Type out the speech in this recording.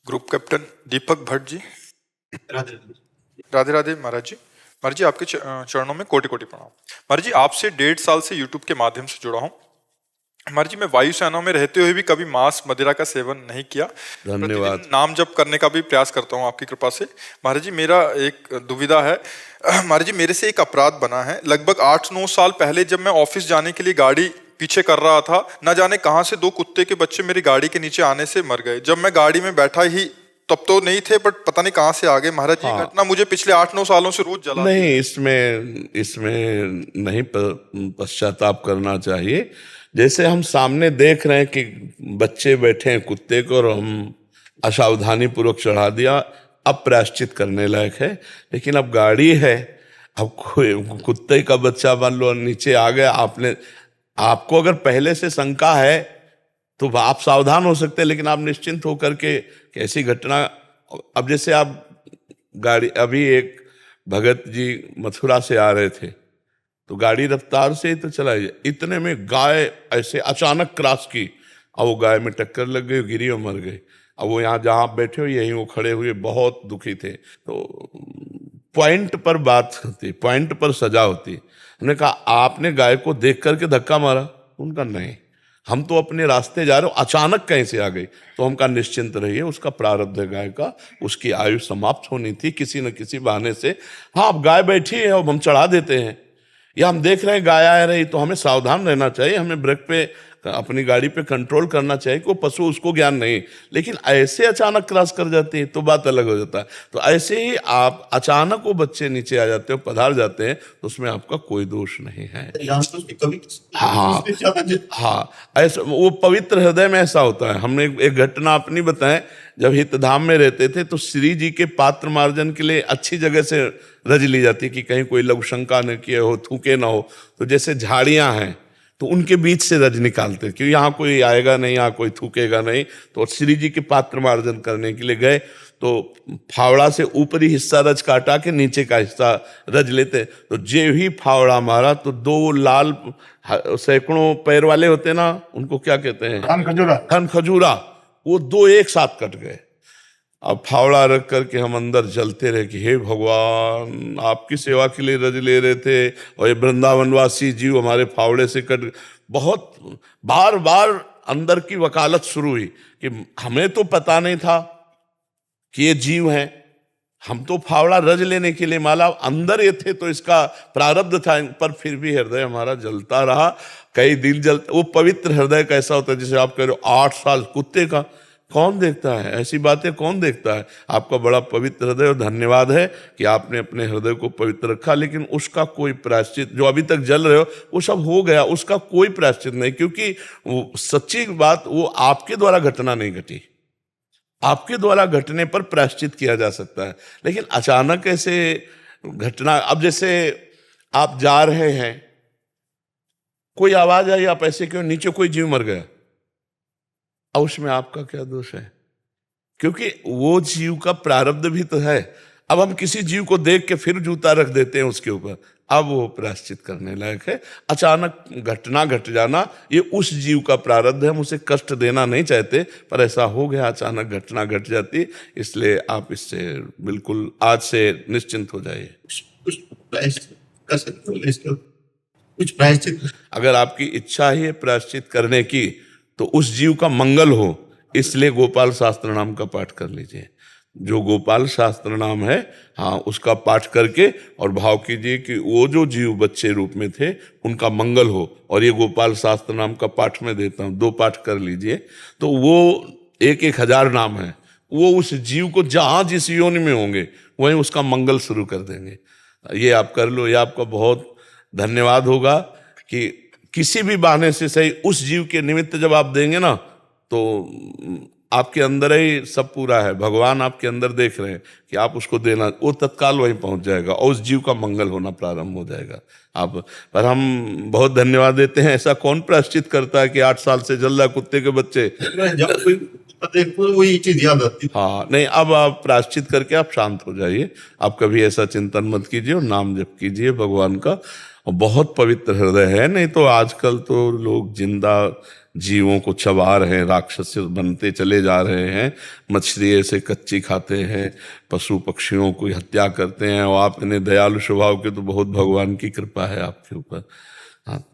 Group captain दीपक भट्ट जी। राधे राधे राधे महाराज जी। महाराज जी आपके चरणों में कोटि कोटि प्रणाम। महाराज जी आपसे 1.5 साल से यूट्यूब के माध्यम से जुड़ा हूँ। महाराज जी मैं वायुसेना में रहते हुए भी कभी मांस मदिरा का सेवन नहीं किया। धन्यवाद। प्रतिदिन नाम जप करने का भी प्रयास करता हूँ आपकी कृपा से। महाराज जी मेरा एक दुविधा है। महाराज जी मेरे से एक अपराध बना है। लगभग 8-9 साल पहले जब मैं ऑफिस जाने के लिए गाड़ी पीछे कर रहा था, न जाने कहां से 2 कुत्ते के बच्चे मेरी गाड़ी के नीचे आने से मर गए। जब मैं गाड़ी में बैठा ही तब तो नहीं थे, बट पता नहीं कहां से आ गए। महाराज जी घटना मुझे पिछले 8-9 सालों से रोज जला नहीं, इसमें नहीं पश्चाताप करना चाहिए। जैसे हम सामने देख रहे हैं कि बच्चे बैठे हैं कुत्ते को और हम असावधानी पूर्वक चढ़ा दिया, अब प्रायश्चित करने लायक है। लेकिन अब गाड़ी है, अब कोई कुत्ते का बच्चा मान लो नीचे आ गया, आपको अगर पहले से शंका है तो आप सावधान हो सकते हैं, लेकिन आप निश्चिंत होकर के कैसी घटना। अब जैसे आप गाड़ी, अभी एक भगत जी मथुरा से आ रहे थे तो गाड़ी रफ्तार से ही तो चला गया, इतने में गाय ऐसे अचानक क्रॉस की, अब वो गाय में टक्कर लग गई, गिरी और मर गई। अब वो यहाँ जहाँ आप बैठे हो यहीं वो खड़े हुए बहुत दुखी थे। तो पॉइंट पर बात होती, पॉइंट पर सजा होती। उन्होंने कहा आपने गाय को देख करके धक्का मारा? उनका नहीं, हम तो अपने रास्ते जा रहे हो, अचानक कहीं से आ गई। तो हम कहा निश्चिंत रहिए, उसका प्रारब्ध है गाय का, उसकी आयु समाप्त होनी थी किसी न किसी बहाने से। हाँ, अब गाय बैठी है और हम चढ़ा देते हैं, या हम देख रहे हैं गाय आ रही, तो हमें सावधान रहना चाहिए, हमें ब्रेक पे अपनी गाड़ी पे कंट्रोल करना चाहिए। कोई पशु उसको ज्ञान नहीं, लेकिन ऐसे अचानक क्रॉस कर जाती है तो बात अलग हो जाता है। तो ऐसे ही आप अचानक वो बच्चे नीचे आ जाते हो, पधार जाते हैं, तो उसमें आपका कोई दोष नहीं है। कभी हाँ, ऐसा वो पवित्र हृदय में ऐसा होता है। हमने एक घटना अपनी बताएं, जब हितधाम में रहते थे तो श्री जी के पात्र मार्जन के लिए अच्छी जगह से रज ली जाती कि कहीं कोई लघु शंका न किए हो, थूके ना हो। तो जैसे झाड़ियां हैं तो उनके बीच से रज निकालते कि यहाँ कोई आएगा नहीं, यहाँ कोई थूकेगा नहीं। तो श्री जी के पात्र मार्जन करने के लिए गए तो फावड़ा से ऊपरी हिस्सा रज काटा के नीचे का हिस्सा रज लेते। तो जे ही फावड़ा मारा तो 2 लाल सैकड़ों पैर वाले होते ना, उनको क्या कहते हैं, खन खजूरा, वो 2 एक साथ कट गए। अब फावड़ा रख करके हम अंदर जलते रहे कि हे भगवान, आपकी सेवा के लिए रज ले रहे थे और ये वृंदावनवासी जीव हमारे फावड़े से कट। बहुत बार बार अंदर की वकालत शुरू हुई कि हमें तो पता नहीं था कि ये जीव हैं, हम तो फावड़ा रज लेने के लिए माला अंदर ये थे तो इसका प्रारब्ध था, पर फिर भी हृदय हमारा जलता रहा। कई दिल जलता। वो पवित्र हृदय कैसा होता है, जैसे आप कह रहे हो 8 साल कुत्ते का कौन देखता है, ऐसी बातें कौन देखता है। आपका बड़ा पवित्र हृदय और धन्यवाद है कि आपने अपने हृदय को पवित्र रखा, लेकिन उसका कोई प्रायश्चित, जो अभी तक जल रहे हो वो सब हो गया, उसका कोई प्रायश्चित नहीं। क्योंकि वो सच्ची बात, वो आपके द्वारा घटना नहीं घटी, आपके द्वारा घटने पर प्रायश्चित किया जा सकता है, लेकिन अचानक ऐसे घटना। अब जैसे आप जा रहे हैं, कोई आवाज आई, आप ऐसे क्यों, नीचे कोई जीव मर गया, अब उसमें आपका क्या दोष है? क्योंकि वो जीव का प्रारब्ध भी तो है। अब हम किसी जीव को देख के फिर जूता रख देते हैं उसके ऊपर, अब वो प्रायश्चित करने लायक है। अचानक घटना घट जाना ये उस जीव का प्रारब्ध है, हम उसे कष्ट देना नहीं चाहते, पर ऐसा हो गया, अचानक घटना घट जाती। इसलिए आप इससे बिल्कुल आज से निश्चिंत हो जाइए। कुछ प्रायश्चित अगर आपकी इच्छा है प्रायश्चित करने की तो उस जीव का मंगल हो, इसलिए गोपाल शास्त्र नाम का पाठ कर लीजिए। जो गोपाल शास्त्र नाम है, हाँ, उसका पाठ करके और भाव कीजिए कि वो जो जीव बच्चे रूप में थे उनका मंगल हो। और ये गोपाल शास्त्र नाम का पाठ मैं देता हूँ, 2 पाठ कर लीजिए। तो वो 1,000 नाम है, वो उस जीव को जहाँ जिस योनि में होंगे वहीं उसका मंगल शुरू कर देंगे। ये आप कर लो, ये आपका बहुत धन्यवाद होगा कि किसी भी बहाने से सही उस जीव के निमित्त जब आप देंगे ना, तो आपके अंदर ही सब पूरा है। भगवान आपके अंदर देख रहे हैं कि आप उसको देना, वो तत्काल वहीं पहुंच जाएगा और उस जीव का मंगल होना प्रारंभ हो जाएगा। आप पर हम बहुत धन्यवाद देते हैं। ऐसा कौन प्रायश्चित करता है कि 8 साल से जल रहा कुत्ते के बच्चे, वही चीज याद आती। हाँ, नहीं, अब आप प्रायश्चित करके आप शांत हो जाइए। आप कभी ऐसा चिंतन मत कीजिए और नाम जप कीजिए भगवान का। और बहुत पवित्र हृदय है, नहीं तो आजकल तो लोग जिंदा जीवों को चबा रहे हैं, राक्षस बनते चले जा रहे हैं, मछली ऐसे कच्ची खाते हैं, पशु पक्षियों की हत्या करते हैं, और आप इतने दयालु स्वभाव के, तो बहुत भगवान की कृपा है आपके ऊपर। हाँ,